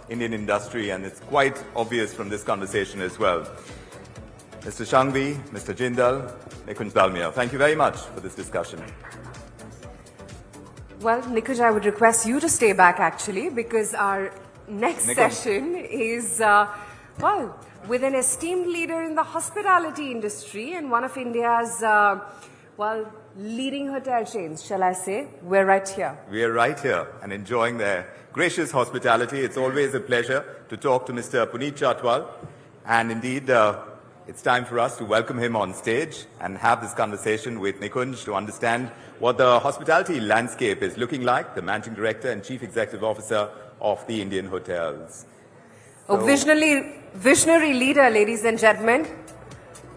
Indian industry, and it's quite obvious from this conversation as well. Mr. Shangvi, Mr. Jindal, Nikunj Dalmia, thank you very much for this discussion. Well, Nikunj, I would request you to stay back actually, because our next session is, well, with an esteemed leader in the hospitality industry and one of India's, well, leading hotel chains, shall I say. We're right here. We are right here and enjoying their gracious hospitality. It's always a pleasure to talk to Mr. Puneet Chhatwal. And indeed, it's time for us to welcome him on stage and have this conversation with Nikunj to understand what the hospitality landscape is looking like, the Managing Director and Chief Executive Officer of the Indian Hotels. A visionary leader, ladies and gentlemen.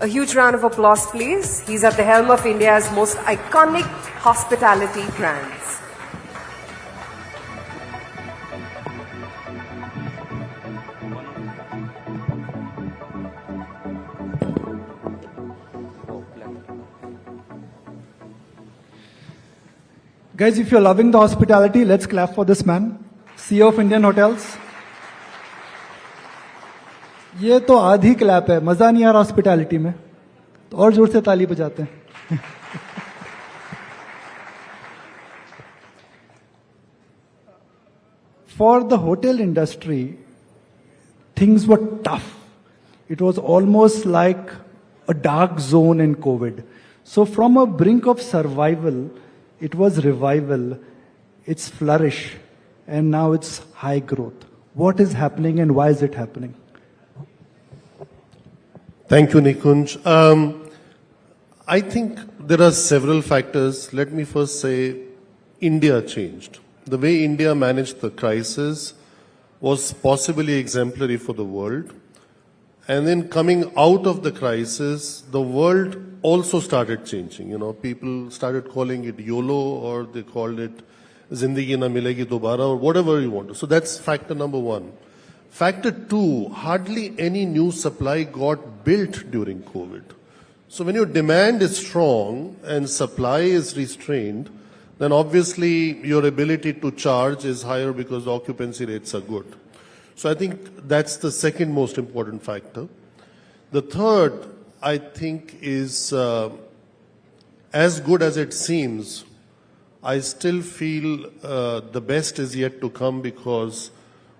A huge round of applause, please. He's at the helm of India's most iconic hospitality brands. Guys, if you're loving the hospitality, let's clap for this man, CEO of Indian Hotels. ये तो आधी clap है, मजा नहीं आ रहा hospitality में, तो और जोर से ताली बजाते हैं. For the hotel industry, things were tough. It was almost like a dark zone in COVID. So from a brink of survival, it was revival, it's flourish, and now it's high growth. What is happening and why is it happening? Thank you, Nikunj. I think there are several factors. Let me first say India changed. The way India managed the crisis was possibly exemplary for the world. And then coming out of the crisis, the world also started changing. You know, people started calling it YOLO, or they called it Zindagi Na Milegi Dobara, or whatever you want to. So that's factor number one. Factor two, hardly any new supply got built during COVID. So when your demand is strong and supply is restrained, then obviously your ability to charge is higher because the occupancy rates are good. So I think that's the second most important factor. The third, I think, is as good as it seems, I still feel the best is yet to come, because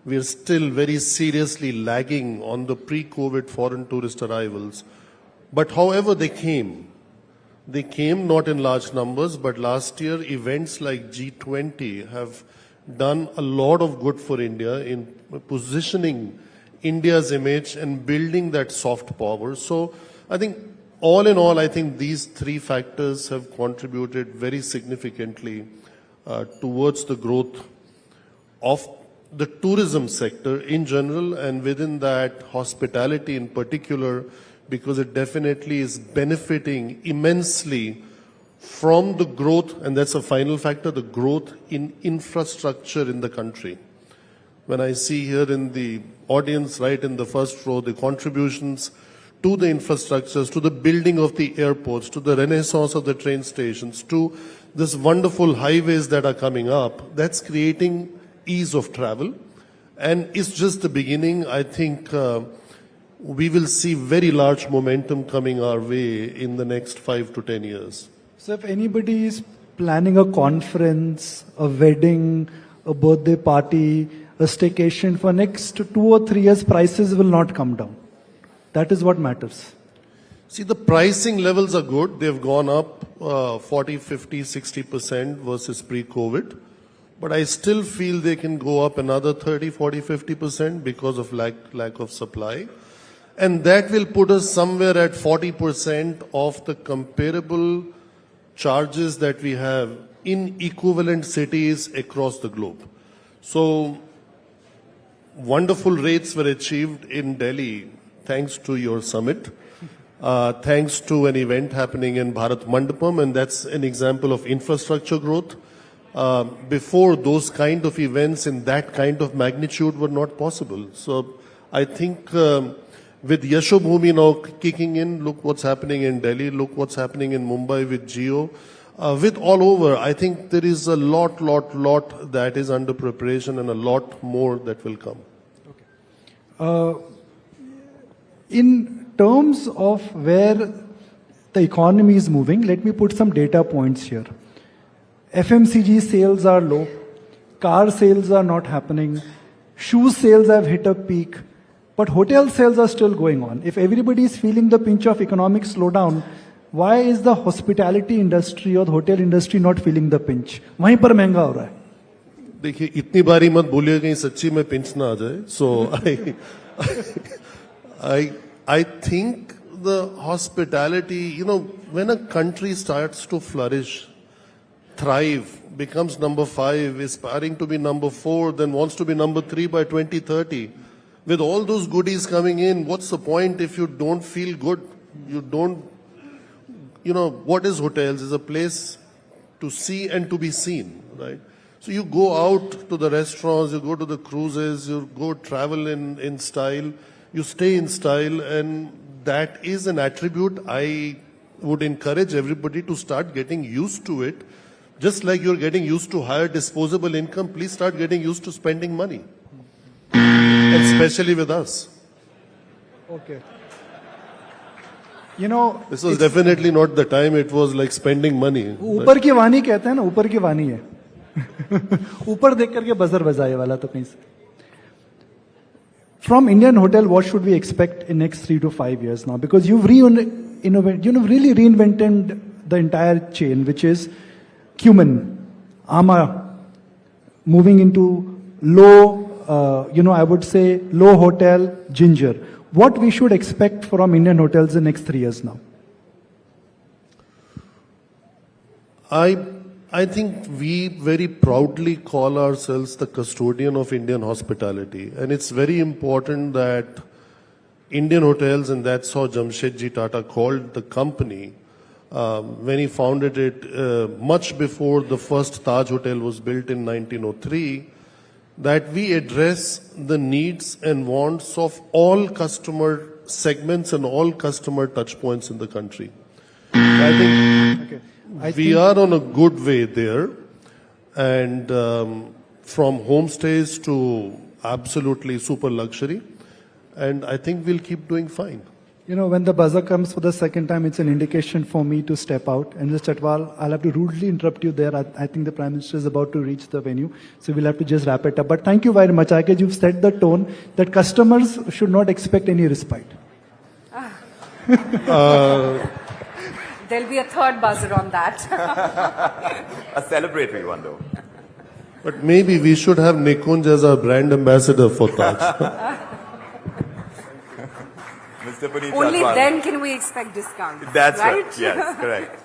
we are still very seriously lagging on the pre-COVID foreign tourist arrivals. But however they came not in large numbers, but last year events like G20 have done a lot of good for India in positioning India's image and building that soft power. So I think all in all, I think these three factors have contributed very significantly towards the growth of the tourism sector in general, and within that hospitality in particular, because it definitely is benefiting immensely from the growth, and that's a final factor, the growth in infrastructure in the country. When I see here in the audience, right in the first row, the contributions to the infrastructures, to the building of the airports, to the renaissance of the train stations, to this wonderful highways that are coming up, that's creating ease of travel, and it's just the beginning. I think we will see very large momentum coming our way in the next 5 to 10 years. So if anybody is planning a conference, a wedding, a birthday party, a staycation for next 2 or 3 years, prices will not come down. That is what matters. See, the pricing levels are good. They've gone up 40, 50, 60% versus pre-COVID. But I still feel they can go up another 30, 40, 50% because of lack of supply. And that will put us somewhere at 40% of the comparable charges that we have in equivalent cities across the globe. So wonderful rates were achieved in Delhi thanks to your summit, thanks to an event happening in Bharat Mandapam, and that's an example of infrastructure growth. Before, those kind of events in that kind of magnitude were not possible. So I think with Yashobhoomi now kicking in, look what's happening in Delhi, look what's happening in Mumbai with Jio. with all over, I think there is a lot that is under preparation and a lot more that will come. In terms of where the economy is moving, let me put some data points here. FMCG sales are low, car sales are not happening, shoe sales have hit a peak, but hotel sales are still going on. If everybody is feeling the pinch of economic slowdown, why is the hospitality industry or the hotel industry not feeling the pinch? वहीं पर महंगा हो रहा है. देखिए इतनी बारी मत बोलिए कहीं सच्ची में पिंच ना आ जाए. So I think the hospitality, when a country starts to flourish, thrive, becomes number 5, aspiring to be number 4, then wants to be number 3 by 2030. With all those goodies coming in, what's the point if you don't feel good? You don't, what is hotels? Is a place to see and to be seen, right? So you go out to the restaurants, you go to the cruises, you go travel in style, you stay in style, and that is an attribute I would encourage everybody to start getting used to it. Just like you're getting used to higher disposable income, please start getting used to spending money. Especially with us. Okay. This was definitely not the time it was like spending money. ऊपर की वाणी कहते हैं ना, ऊपर की वाणी है. ऊपर देख करके बजर बजाए वाला तो कहीं से. From Indian Hotel, what should we expect in next 3 to 5 years now? Because you've really reinvented the entire chain, which is cumin, ama, moving into low, I would say low hotel, ginger. What we should expect from Indian hotels in next 3 years now? I think we very proudly call ourselves the custodian of Indian hospitality. And it's very important that Indian Hotels, and that's how Jamshedji Tata called the company, when he founded it much before the first Taj Hotel was built in 1903, that we address the needs and wants of all customer segments and all customer touch points in the country. I think we are on a good way there, and from homestays to absolutely super luxury, and I think we'll keep doing fine. When the buzzer comes for the second time, it's an indication for me to step out. And Mr. Chhatwal, I'll have to rudely interrupt you there. I think the Prime Minister is about to reach the venue, so we'll have to just wrap it up. But thank you very much. I guess you've set the tone that customers should not expect any respite. There'll be a third buzzer on that. A celebratory one, though. But maybe we should have Nikunj as our brand ambassador for Taj. Mr. Puneet Only Chhatwal. then can we expect discounts. That's right. right? Yes, correct.